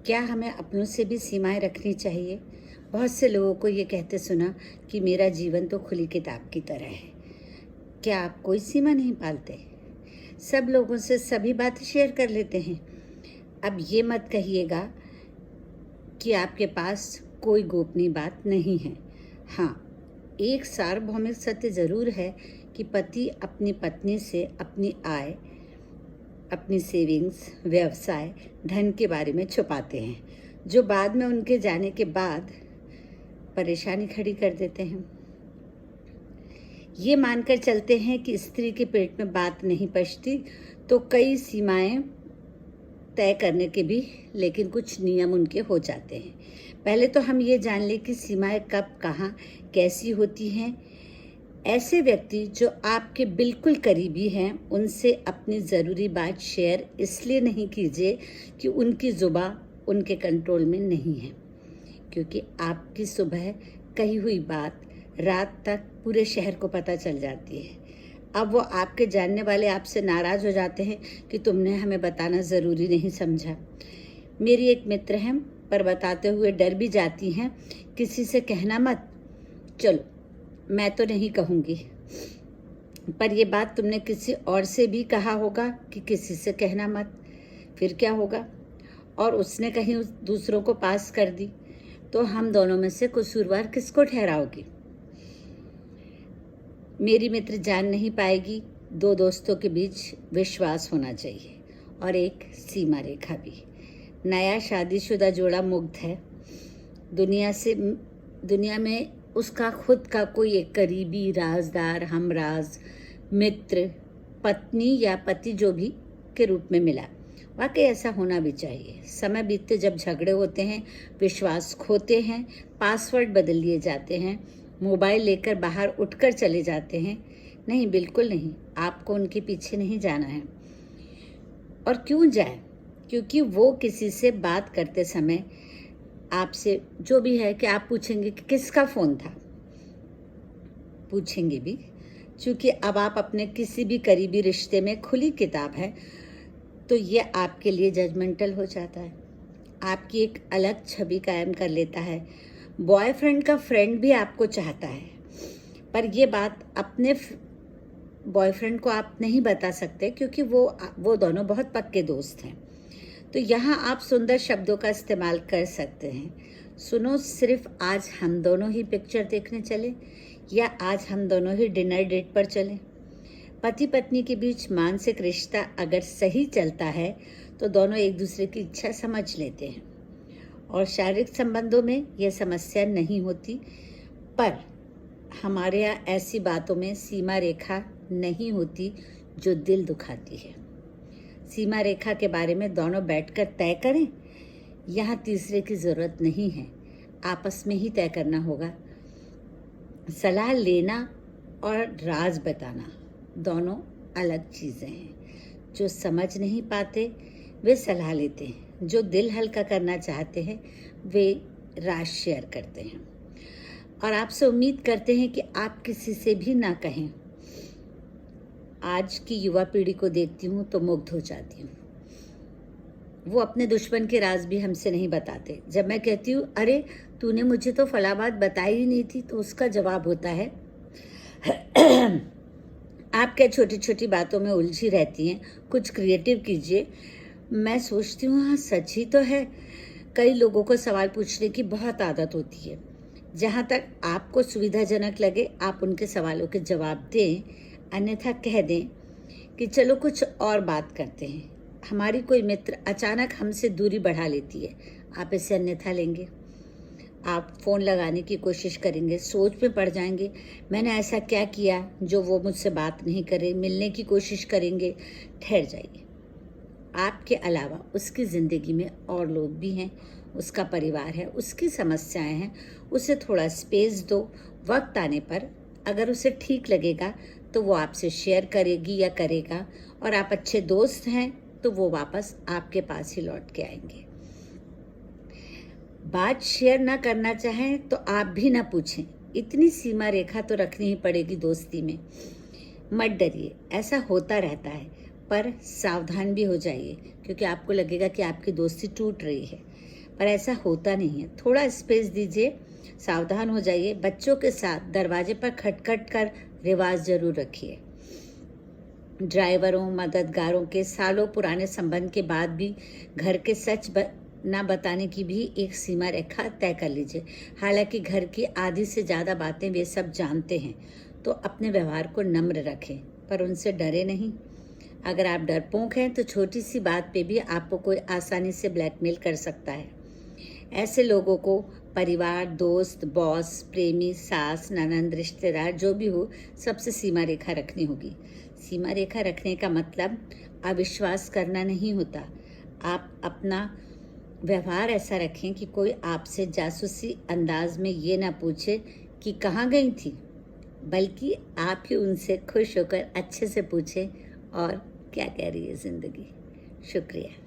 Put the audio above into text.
क्या हमें अपनों से भी सीमाएं रखनी चाहिए? बहुत से लोगों को ये कहते सुना कि मेरा जीवन तो खुली किताब की तरह है। क्या आप कोई सीमा नहीं पालते? सब लोगों से सभी बातें शेयर कर लेते हैं। अब ये मत कहिएगा कि आपके पास कोई गोपनीय बात नहीं है। हाँ, एक सार्वभौमिक सत्य ज़रूर है कि पति अपनी पत्नी से अपनी आय, अपनी सेविंग्स, व्यवसाय, धन के बारे में छुपाते हैं, जो बाद में उनके जाने के बाद परेशानी खड़ी कर देते हैं। ये मानकर चलते हैं कि स्त्री के पेट में बात नहीं पचती, तो कई सीमाएं तय करने के भी लेकिन कुछ नियम उनके हो जाते हैं। पहले तो हम ये जान लें कि सीमाएं कब, कहाँ, कैसी होती हैं। ऐसे व्यक्ति जो आपके बिल्कुल करीबी हैं, उनसे अपनी ज़रूरी बात शेयर इसलिए नहीं कीजिए कि उनकी ज़ुबान उनके कंट्रोल में नहीं है, क्योंकि आपकी सुबह कही हुई बात रात तक पूरे शहर को पता चल जाती है। अब वो आपके जानने वाले आपसे नाराज़ हो जाते हैं कि तुमने हमें बताना ज़रूरी नहीं समझा। मेरी एक मित्र हैं, पर बताते हुए डर भी जाती हैं, किसी से कहना मत। चलो, मैं तो नहीं कहूँगी, पर ये बात तुमने किसी और से भी कहा होगा कि किसी से कहना मत। फिर क्या होगा? और उसने कहीं दूसरों को पास कर दी, तो हम दोनों में से कसूरवार किसको ठहराओगी? मेरी मित्र जान नहीं पाएगी। दो दोस्तों के बीच विश्वास होना चाहिए और एक सीमा रेखा भी। नया शादीशुदा जोड़ा मुग्ध है। दुनिया में उसका खुद का कोई एक करीबी राजदार, हमराज, मित्र, पत्नी या पति जो भी के रूप में मिला। वाकई ऐसा होना भी चाहिए। समय बीतते जब झगड़े होते हैं, विश्वास खोते हैं, पासवर्ड बदल लिए जाते हैं, मोबाइल लेकर बाहर उठकर चले जाते हैं। नहीं, बिल्कुल नहीं, आपको उनके पीछे नहीं जाना है। और क्यों जाए? क्योंकि वो किसी से बात करते समय आपसे जो भी है कि आप पूछेंगे कि किसका फ़ोन था, पूछेंगे भी, क्योंकि अब आप अपने किसी भी करीबी रिश्ते में खुली किताब है, तो ये आपके लिए जजमेंटल हो जाता है। आपकी एक अलग छवि कायम कर लेता है। बॉयफ्रेंड का फ्रेंड भी आपको चाहता है, पर ये बात अपने बॉयफ्रेंड को आप नहीं बता सकते, क्योंकि वो दोनों बहुत पक्के दोस्त हैं। तो यहाँ आप सुंदर शब्दों का इस्तेमाल कर सकते हैं। सुनो, सिर्फ आज हम दोनों ही पिक्चर देखने चले, या आज हम दोनों ही डिनर डेट पर चलें। पति पत्नी के बीच मानसिक रिश्ता अगर सही चलता है तो दोनों एक दूसरे की इच्छा समझ लेते हैं और शारीरिक संबंधों में यह समस्या नहीं होती। पर हमारे यहाँ ऐसी बातों में सीमा रेखा नहीं होती जो दिल दुखाती है। सीमा रेखा के बारे में दोनों बैठकर तय करें। यहाँ तीसरे की ज़रूरत नहीं है, आपस में ही तय करना होगा। सलाह लेना और राज बताना दोनों अलग चीज़ें हैं। जो समझ नहीं पाते वे सलाह लेते हैं, जो दिल हल्का करना चाहते हैं वे राज शेयर करते हैं और आपसे उम्मीद करते हैं कि आप किसी से भी ना कहें। आज की युवा पीढ़ी को देखती हूँ तो मुग्ध हो जाती हूँ। वो अपने दुश्मन के राज भी हमसे नहीं बताते। जब मैं कहती हूँ, अरे तूने मुझे तो फला बात बताई ही नहीं थी, तो उसका जवाब होता है आप क्या छोटी छोटी बातों में उलझी रहती हैं, कुछ क्रिएटिव कीजिए। मैं सोचती हूँ, हाँ सच ही तो है। कई लोगों को सवाल पूछने की बहुत आदत होती है। जहाँ तक आपको सुविधाजनक लगे आप उनके सवालों के जवाब दें, अन्यथा कह दें कि चलो कुछ और बात करते हैं। हमारी कोई मित्र अचानक हमसे दूरी बढ़ा लेती है, आप इसे अन्यथा लेंगे? आप फ़ोन लगाने की कोशिश करेंगे, सोच में पड़ जाएंगे, मैंने ऐसा क्या किया जो वो मुझसे बात नहीं करे, मिलने की कोशिश करेंगे। ठहर जाइए, आपके अलावा उसकी ज़िंदगी में और लोग भी हैं, उसका परिवार है, उसकी समस्याएं हैं, उसे थोड़ा स्पेस दो। वक्त आने पर अगर उसे ठीक लगेगा तो वो आपसे शेयर करेगी या करेगा, और आप अच्छे दोस्त हैं तो वो वापस आपके पास ही लौट के आएंगे। बात शेयर ना करना चाहें तो आप भी ना पूछें। इतनी सीमा रेखा तो रखनी ही पड़ेगी दोस्ती में। मत डरिए, ऐसा होता रहता है, पर सावधान भी हो जाइए, क्योंकि आपको लगेगा कि आपकी दोस्ती टूट रही है। पर ऐसा होता नहीं है। थोड़ा स्पेस दीजिए, सावधान हो जाइए। बच्चों के साथ दरवाजे पर खटखट कर रिवाज जरूर रखिए। ड्राइवरों, मददगारों के सालों पुराने संबंध के बाद भी घर के सच ना बताने की भी एक सीमा रेखा तय कर लीजिए। हालांकि घर की आधी से ज़्यादा बातें वे सब जानते हैं, तो अपने व्यवहार को नम्र रखें, पर उनसे डरे नहीं। अगर आप डरपोक हैं तो छोटी सी बात पे भी आपको कोई आसानी से ब्लैकमेल कर सकता है। ऐसे लोगों को परिवार, दोस्त, बॉस, प्रेमी, सास, ननंद, रिश्तेदार जो भी हो, सबसे सीमा रेखा रखनी होगी। सीमा रेखा रखने का मतलब अविश्वास करना नहीं होता। आप अपना व्यवहार ऐसा रखें कि कोई आपसे जासूसी अंदाज में ये ना पूछे कि कहाँ गई थी, बल्कि आप ही उनसे खुश होकर अच्छे से पूछें और क्या कह रही है ज़िंदगी। शुक्रिया।